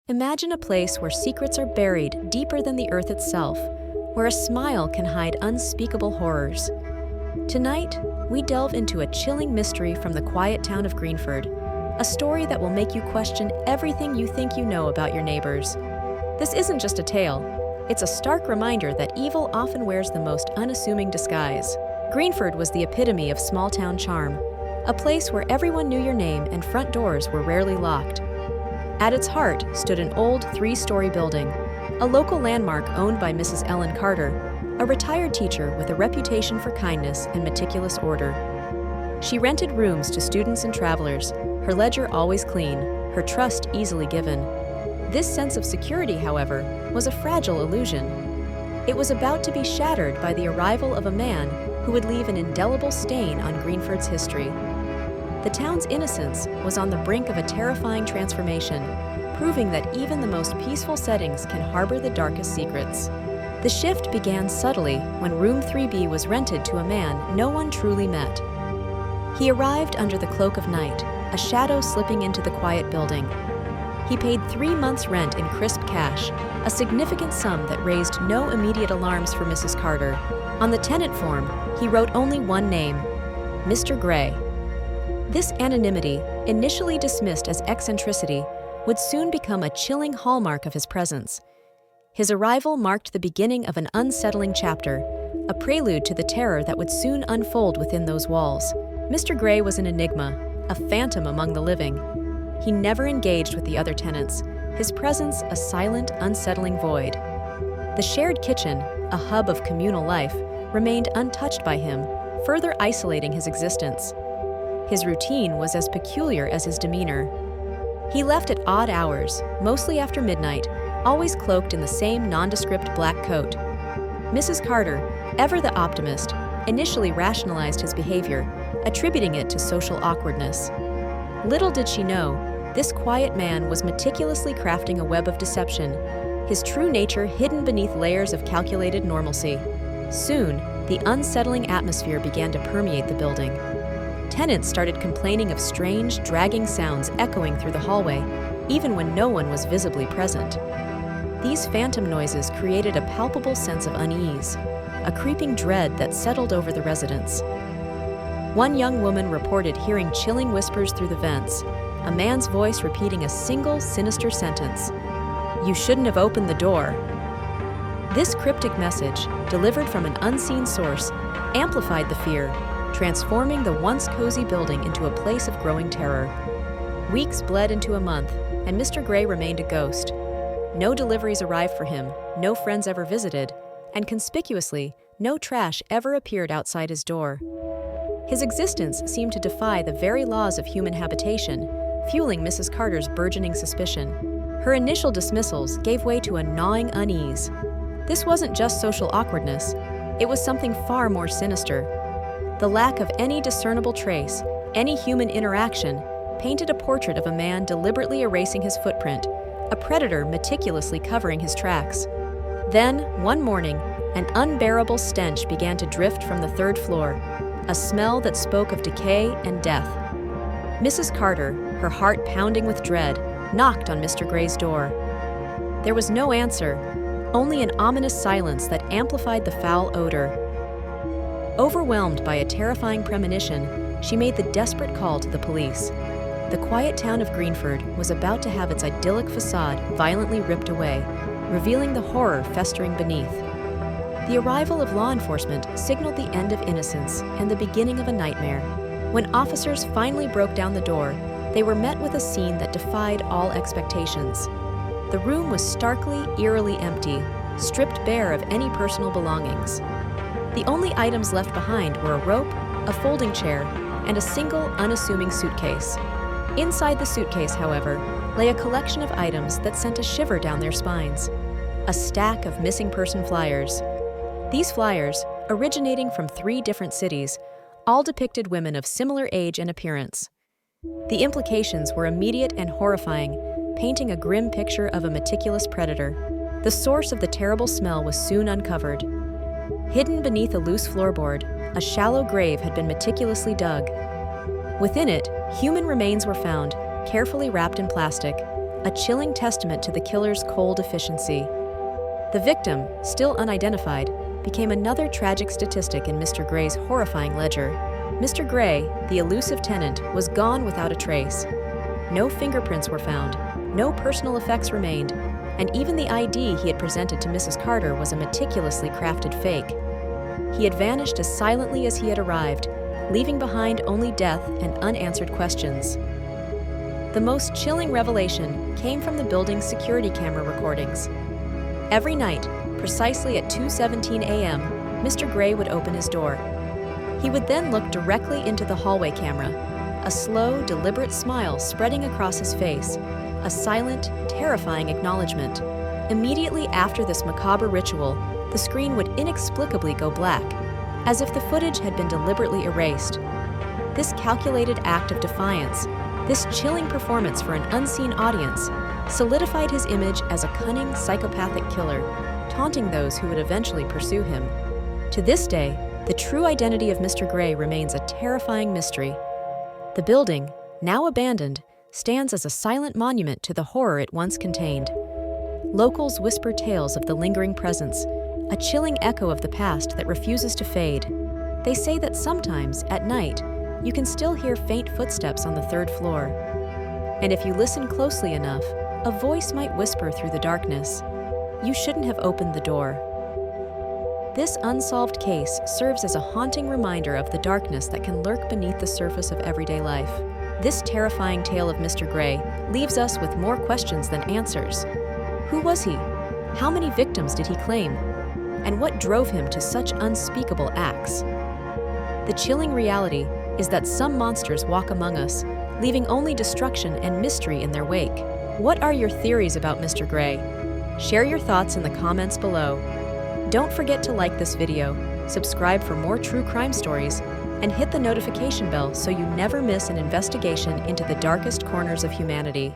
Imagine a place where secrets are buried deeper than the earth itself, where a smile can hide unspeakable horrors. Tonight, we delve into a chilling mystery from the quiet town of Greenford, a story that will make you question everything you think you know about your neighbors. This isn't just a tale, it's a stark reminder that evil often wears the most unassuming disguise. Greenford was the epitome of small-town charm, a place where everyone knew your name and front doors were rarely locked. At its heart stood an old three-story building, a local landmark owned by Mrs. Ellen Carter, a retired teacher with a reputation for kindness and meticulous order. She rented rooms to students and travelers, her ledger always clean, her trust easily given. This sense of security, however, was a fragile illusion. It was about to be shattered by the arrival of a man who would leave an indelible stain on Greenford's history. The town's innocence was on the brink of a terrifying transformation, proving that even the most peaceful settings can harbor the darkest secrets. The shift began subtly when Room 3B was rented to a man no one truly met. He arrived under the cloak of night, a shadow slipping into the quiet building. He paid 3 months' rent in crisp cash, a significant sum that raised no immediate alarms for Mrs. Carter. On the tenant form, he wrote only one name, Mr. Gray. This anonymity, initially dismissed as eccentricity, would soon become a chilling hallmark of his presence. His arrival marked the beginning of an unsettling chapter, a prelude to the terror that would soon unfold within those walls. Mr. Gray was an enigma, a phantom among the living. He never engaged with the other tenants, his presence a silent, unsettling void. The shared kitchen, a hub of communal life, remained untouched by him, further isolating his existence. His routine was as peculiar as his demeanor. He left at odd hours, mostly after midnight, always cloaked in the same nondescript black coat. Mrs. Carter, ever the optimist, initially rationalized his behavior, attributing it to social awkwardness. Little did she know, this quiet man was meticulously crafting a web of deception, his true nature hidden beneath layers of calculated normalcy. Soon, the unsettling atmosphere began to permeate the building. Tenants started complaining of strange, dragging sounds echoing through the hallway, even when no one was visibly present. These phantom noises created a palpable sense of unease, a creeping dread that settled over the residents. One young woman reported hearing chilling whispers through the vents, a man's voice repeating a single sinister sentence, "You shouldn't have opened the door." This cryptic message, delivered from an unseen source, amplified the fear, transforming the once cozy building into a place of growing terror. Weeks bled into a month, and Mr. Gray remained a ghost. No deliveries arrived for him, no friends ever visited, and conspicuously, no trash ever appeared outside his door. His existence seemed to defy the very laws of human habitation, fueling Mrs. Carter's burgeoning suspicion. Her initial dismissals gave way to a gnawing unease. This wasn't just social awkwardness, it was something far more sinister. The lack of any discernible trace, any human interaction, painted a portrait of a man deliberately erasing his footprint, a predator meticulously covering his tracks. Then, one morning, an unbearable stench began to drift from the third floor, a smell that spoke of decay and death. Mrs. Carter, her heart pounding with dread, knocked on Mr. Gray's door. There was no answer, only an ominous silence that amplified the foul odor. Overwhelmed by a terrifying premonition, she made the desperate call to the police. The quiet town of Greenford was about to have its idyllic facade violently ripped away, revealing the horror festering beneath. The arrival of law enforcement signaled the end of innocence and the beginning of a nightmare. When officers finally broke down the door, they were met with a scene that defied all expectations. The room was starkly, eerily empty, stripped bare of any personal belongings. The only items left behind were a rope, a folding chair, and a single, unassuming suitcase. Inside the suitcase, however, lay a collection of items that sent a shiver down their spines. A stack of missing person flyers. These flyers, originating from 3 different cities, all depicted women of similar age and appearance. The implications were immediate and horrifying, painting a grim picture of a meticulous predator. The source of the terrible smell was soon uncovered. Hidden beneath a loose floorboard, a shallow grave had been meticulously dug. Within it, human remains were found, carefully wrapped in plastic, a chilling testament to the killer's cold efficiency. The victim, still unidentified, became another tragic statistic in Mr. Gray's horrifying ledger. Mr. Gray, the elusive tenant, was gone without a trace. No fingerprints were found, no personal effects remained, and even the ID he had presented to Mrs. Carter was a meticulously crafted fake. He had vanished as silently as he had arrived, leaving behind only death and unanswered questions. The most chilling revelation came from the building's security camera recordings. Every night, precisely at 2:17 a.m., Mr. Gray would open his door. He would then look directly into the hallway camera, a slow, deliberate smile spreading across his face, a silent, terrifying acknowledgement. Immediately after this macabre ritual, the screen would inexplicably go black, as if the footage had been deliberately erased. This calculated act of defiance, this chilling performance for an unseen audience, solidified his image as a cunning, psychopathic killer, taunting those who would eventually pursue him. To this day, the true identity of Mr. Gray remains a terrifying mystery. The building, now abandoned, stands as a silent monument to the horror it once contained. Locals whisper tales of the lingering presence, a chilling echo of the past that refuses to fade. They say that sometimes, at night, you can still hear faint footsteps on the third floor. And if you listen closely enough, a voice might whisper through the darkness, "You shouldn't have opened the door." This unsolved case serves as a haunting reminder of the darkness that can lurk beneath the surface of everyday life. This terrifying tale of Mr. Gray leaves us with more questions than answers. Who was he? How many victims did he claim? And what drove him to such unspeakable acts? The chilling reality is that some monsters walk among us, leaving only destruction and mystery in their wake. What are your theories about Mr. Gray? Share your thoughts in the comments below. Don't forget to like this video, subscribe for more true crime stories, and hit the notification bell so you never miss an investigation into the darkest corners of humanity.